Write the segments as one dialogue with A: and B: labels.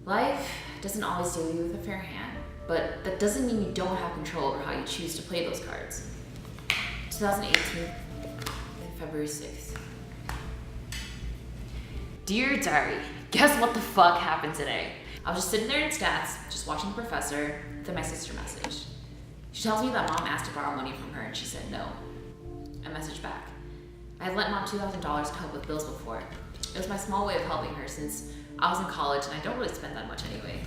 A: Life doesn't always deal you with a fair hand, but that doesn't mean you don't have control over how you choose to play those cards. 2018, and February 6th. Dear Diary, guess what the fuck happened today? I was just sitting there in stats, just watching the professor, then my sister messaged. She tells me that mom asked to borrow money from her and she said no. I messaged back. I had lent mom $2,000 to help with bills before. It was my small way of helping her since I was in college and I don't really spend that much anyway.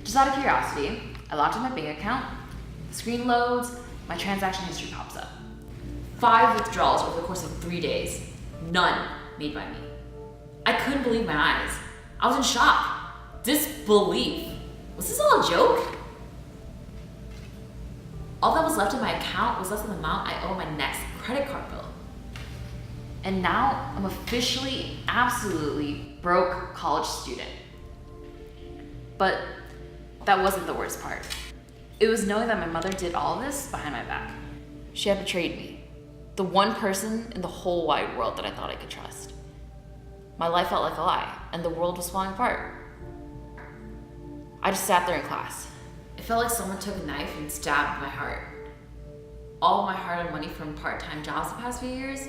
A: Just out of curiosity, I logged in my bank account, the screen loads, my transaction history pops up. 5 withdrawals over the course of 3 days, none made by me. I couldn't believe my eyes. I was in shock, disbelief. Was this all a joke? All that was left in my account was less than the amount I owe my next credit card bill. And now I'm officially, absolutely broke college student. But that wasn't the worst part. It was knowing that my mother did all this behind my back. She had betrayed me, the one person in the whole wide world that I thought I could trust. My life felt like a lie, and the world was falling apart. I just sat there in class. It felt like someone took a knife and stabbed my heart. All of my hard-earned money from part-time jobs the past few years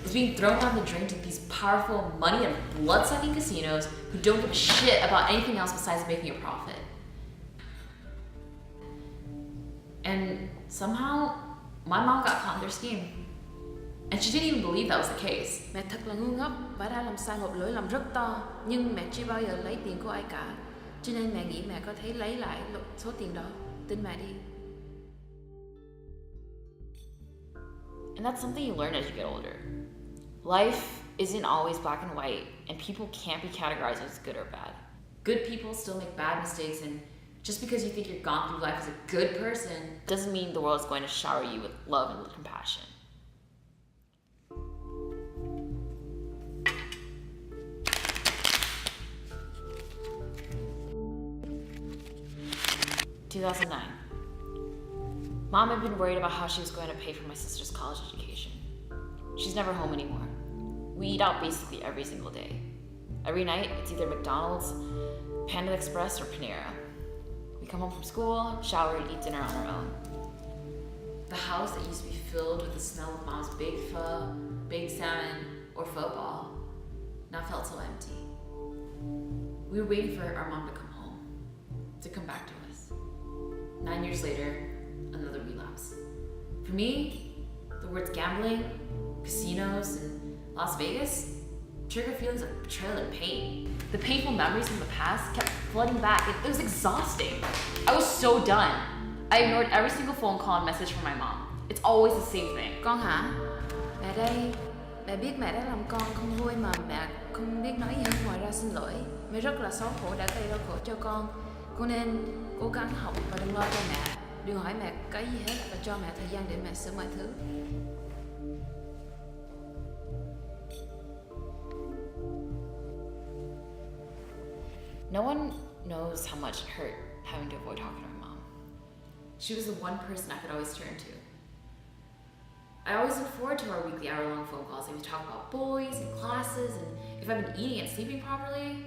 A: was being thrown down the drain to these powerful money and blood-sucking casinos who don't give a shit about anything else besides making a profit. And somehow, my mom got caught in their scheme. And she didn't even believe that was the case.
B: Mẹ thật là ngu ngốc, bà đã làm sai một lỗi lầm rất to, nhưng mẹ chưa bao giờ lấy tiền của ai cả. Cho nên mẹ nghĩ mẹ có thể lấy lại số tiền đó. Tin mẹ đi.
A: And that's something you learn as you get older. Life isn't always black and white, and people can't be categorized as good or bad. Good people still make bad mistakes, and just because you think you're gone through life as a good person doesn't mean the world is going to shower you with love and compassion. (2009) Mom had been worried about how she was going to pay for my sister's college education. She's never home anymore. We eat out basically every single day. Every night, it's either McDonald's, Panda Express, or Panera. We come home from school, shower, and eat dinner on our own. The house that used to be filled with the smell of Mom's baked pho, baked salmon, or pho ball now felt so empty. We were waiting for our mom to come home, to come back to us. 9 years later, another relapse. For me, the words gambling, casinos, and Las Vegas trigger feelings of betrayal and pain. The painful memories from the past kept flooding back. It was exhausting. I was so done. I ignored every single phone call and message from my mom. It's always the same thing.
B: Con hả? Mẹ đây. Mẹ biết mẹ đã làm con không vui mà mẹ không biết nói gì hơn ngoài ra xin lỗi. Mẹ rất là xấu hổ đã gây đau khổ cho con. Con nên cố gắng học và đừng lo cho mẹ. Đừng hỏi mẹ cái gì hết và cho mẹ thời gian để mẹ sửa mọi thứ.
A: No one knows how much it hurt having to avoid talking to my mom. She was the one person I could always turn to. I always look forward to our weekly hour-long phone calls and we talk about boys and classes and if I've been eating and sleeping properly.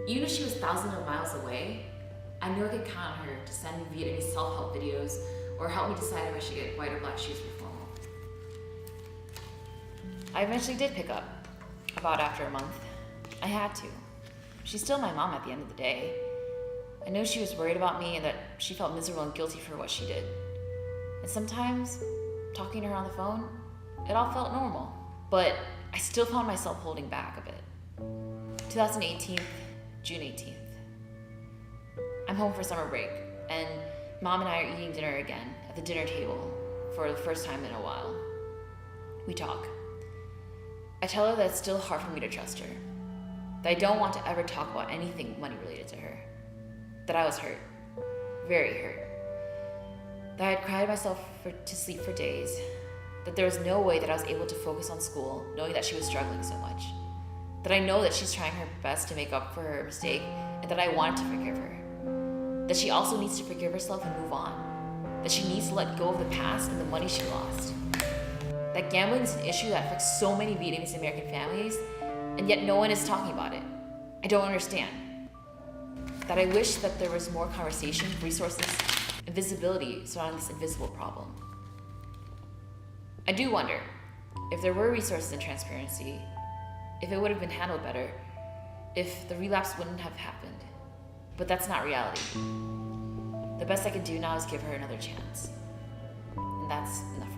A: Even if she was thousands of miles away, I knew I could count on her to send me Vietnamese self-help videos or help me decide if I should get white or black shoes for formal. I eventually did pick up, about after a month. I had to. She's still my mom at the end of the day. I know she was worried about me and that she felt miserable and guilty for what she did. And sometimes, talking to her on the phone, it all felt normal. But I still found myself holding back a bit. 2018, June 18th. I'm home for summer break, and Mom and I are eating dinner again at the dinner table for the first time in a while. We talk. I tell her that it's still hard for me to trust her, that I don't want to ever talk about anything money related to her, that I was hurt, very hurt, that I had cried myself to sleep for days, that there was no way that I was able to focus on school knowing that she was struggling so much, that I know that she's trying her best to make up for her mistake and that I wanted to forgive her, that she also needs to forgive herself and move on, that she needs to let go of the past and the money she lost, that gambling is an issue that affects so many Vietnamese American families and yet no one is talking about it. I don't understand. That I wish that there was more conversation, resources, and visibility surrounding this invisible problem. I do wonder if there were resources and transparency, if it would have been handled better, if the relapse wouldn't have happened. But that's not reality. The best I can do now is give her another chance. And that's enough for me.